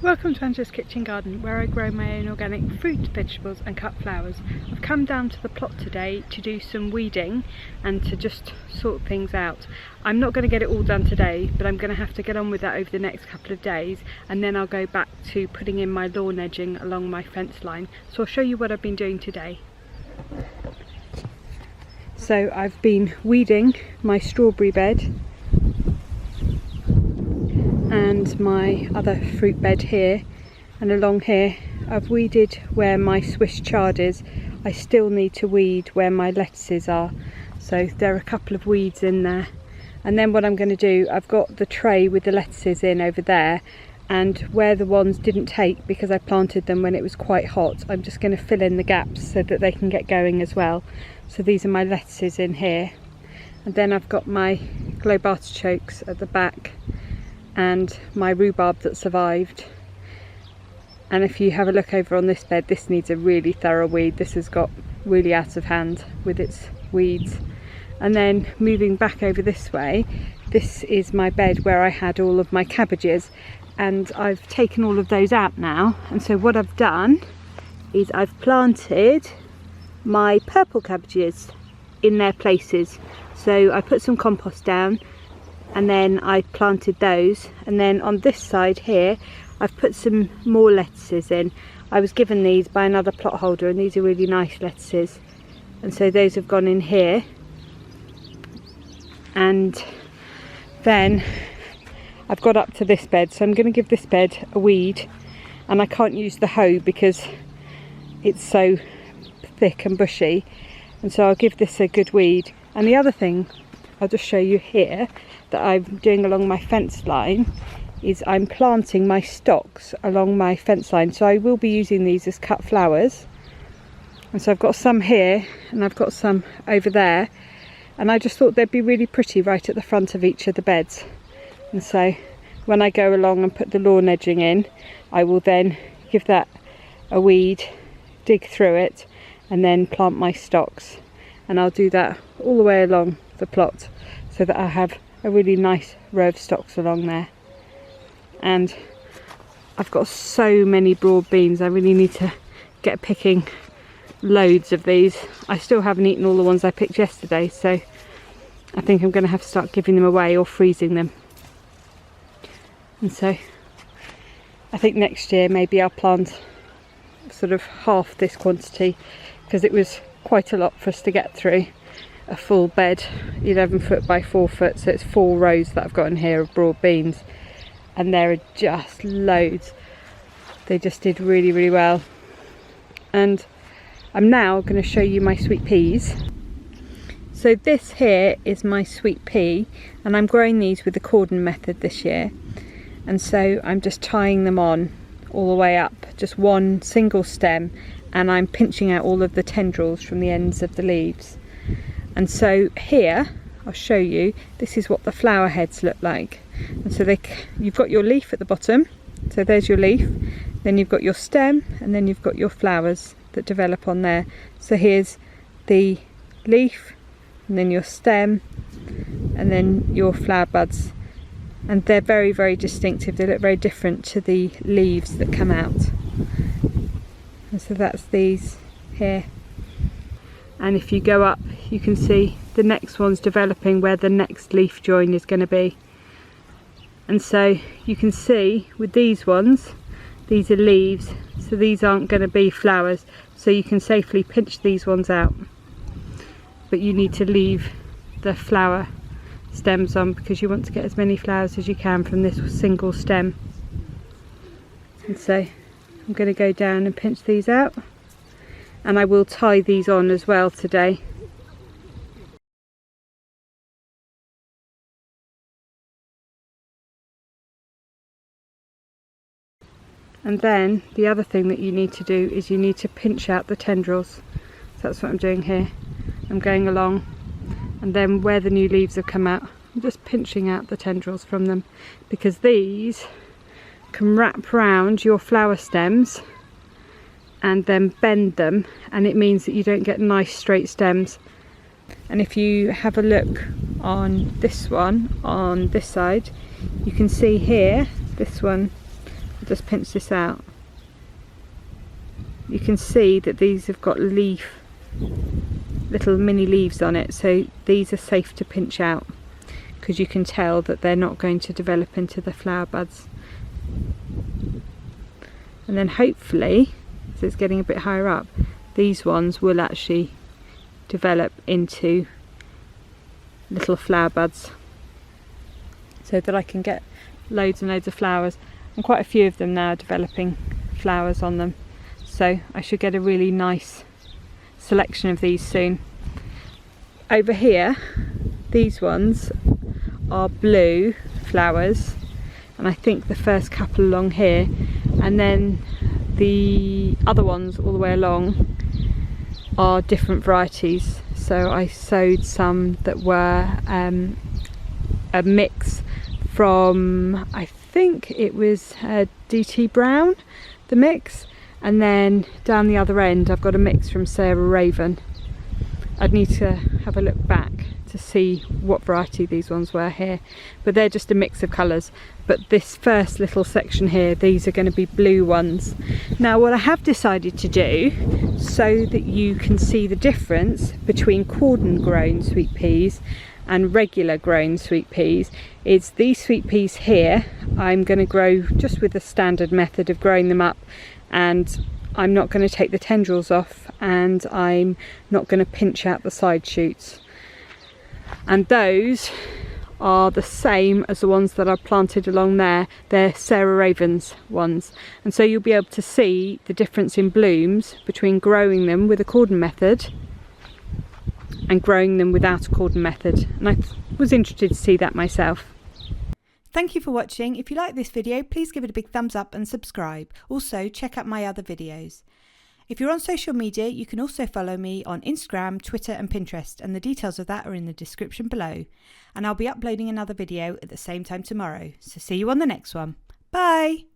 Welcome to Angela's Kitchen Garden, where I grow my own organic fruit, vegetables and cut flowers. I've come down to the plot today to do some weeding and to just sort things out. I'm not going to get it all done today, but I'm going to have to get on with that over the next couple of days, and then I'll go back to putting in my lawn edging along my fence line. So I'll show you what I've been doing today. So I've been weeding my strawberry bed and my other fruit bed here, and along here I've weeded where my Swiss chard is. I still need to weed where my lettuces are, so there are a couple of weeds in there. And then what I'm going to do, I've got the tray with the lettuces in over there, and where the ones didn't take because I planted them when it was quite hot, I'm just going to fill in the gaps so that they can get going as well. So these are my lettuces in here, and then I've got my globe artichokes at the back and my rhubarb that survived. And if you have a look over on this bed, this needs a really thorough weed. This has got really out of hand with its weeds. And then moving back over this way, this is my bed where I had all of my cabbages, and I've taken all of those out now. And so what I've done is I've planted my purple cabbages in their places. So I put some compost down and then I planted those, and then on this side here I've put some more lettuces in. I was given these by another plot holder, and these are really nice lettuces, and so those have gone in here. And then I've got up to this bed, so I'm going to give this bed a weed, and I can't use the hoe because it's so thick and bushy, and so I'll give this a good weed. And the other thing I'll just show you here that I'm doing along my fence line is I'm planting my stocks along my fence line, so I will be using these as cut flowers. And so I've got some here and I've got some over there, and I just thought they'd be really pretty right at the front of each of the beds. And so when I go along and put the lawn edging in, I will then give that a weed, dig through it, and then plant my stocks. And I'll do that all the way along the plot so that I have a really nice row of stocks along there. And I've got so many broad beans, I really need to get picking loads of these. I still haven't eaten all the ones I picked yesterday, so I think I'm going to have to start giving them away or freezing them. And so I think next year maybe I'll plant sort of half this quantity, because it was quite a lot for us to get through a full bed, 11 foot by 4 foot, so it's 4 rows that I've got in here of broad beans, and there are just loads. They just did really, really well. And I'm now going to show you my sweet peas. So this here is my sweet pea, and I'm growing these with the cordon method this year, and so I'm just tying them on all the way up, just one single stem, and I'm pinching out all of the tendrils from the ends of the leaves. And so here, I'll show you, this is what the flower heads look like. And so you've got your leaf at the bottom, so there's your leaf, then you've got your stem, and then you've got your flowers that develop on there. So here's the leaf, and then your stem, and then your flower buds. And they're very, very distinctive. They look very different to the leaves that come out. And so that's these here. And if you go up, you can see the next one's developing where the next leaf join is going to be. And so you can see with these ones, these are leaves, so these aren't going to be flowers, so you can safely pinch these ones out. But you need to leave the flower stems on, because you want to get as many flowers as you can from this single stem. And so I'm going to go down and pinch these out, and I will tie these on as well today. And then the other thing that you need to do is you need to pinch out the tendrils. So that's what I'm doing here. I'm going along, and then where the new leaves have come out, I'm just pinching out the tendrils from them, because these can wrap round your flower stems and then bend them, and it means that you don't get nice straight stems. And if you have a look on this one, on this side, you can see here, this one, just pinch this out, you can see that these have got little mini leaves on it, so these are safe to pinch out because you can tell that they're not going to develop into the flower buds. And then hopefully, as it's getting a bit higher up, these ones will actually develop into little flower buds so that I can get loads and loads of flowers, and quite a few of them now are developing flowers on them, so I should get a really nice selection of these soon. Over here, these ones are blue flowers, and I think the first couple along here, and then the other ones all the way along are different varieties. So I sowed some that were a mix from, I think it was DT Brown, the mix, and then down the other end I've got a mix from Sarah Raven. I'd need to have a look back to see what variety these ones were here, but they're just a mix of colours. But this first little section here, these are going to be blue ones. Now what I have decided to do, so that you can see the difference between cordon grown sweet peas and regular grown sweet peas, is these sweet peas here I'm going to grow just with the standard method of growing them up, and I'm not going to take the tendrils off, and I'm not going to pinch out the side shoots. And those are the same as the ones that I planted along there. They're Sarah Raven's ones, and so you'll be able to see the difference in blooms between growing them with a cordon method and growing them without a cordon method, and I was interested to see that myself. Thank you for watching. If you like this video, please give it a big thumbs up and subscribe. Also, check out my other videos. If you're on social media, you can also follow me on Instagram, Twitter and Pinterest, and the details of that are in the description below. And I'll be uploading another video at the same time tomorrow, so see you on the next one. Bye!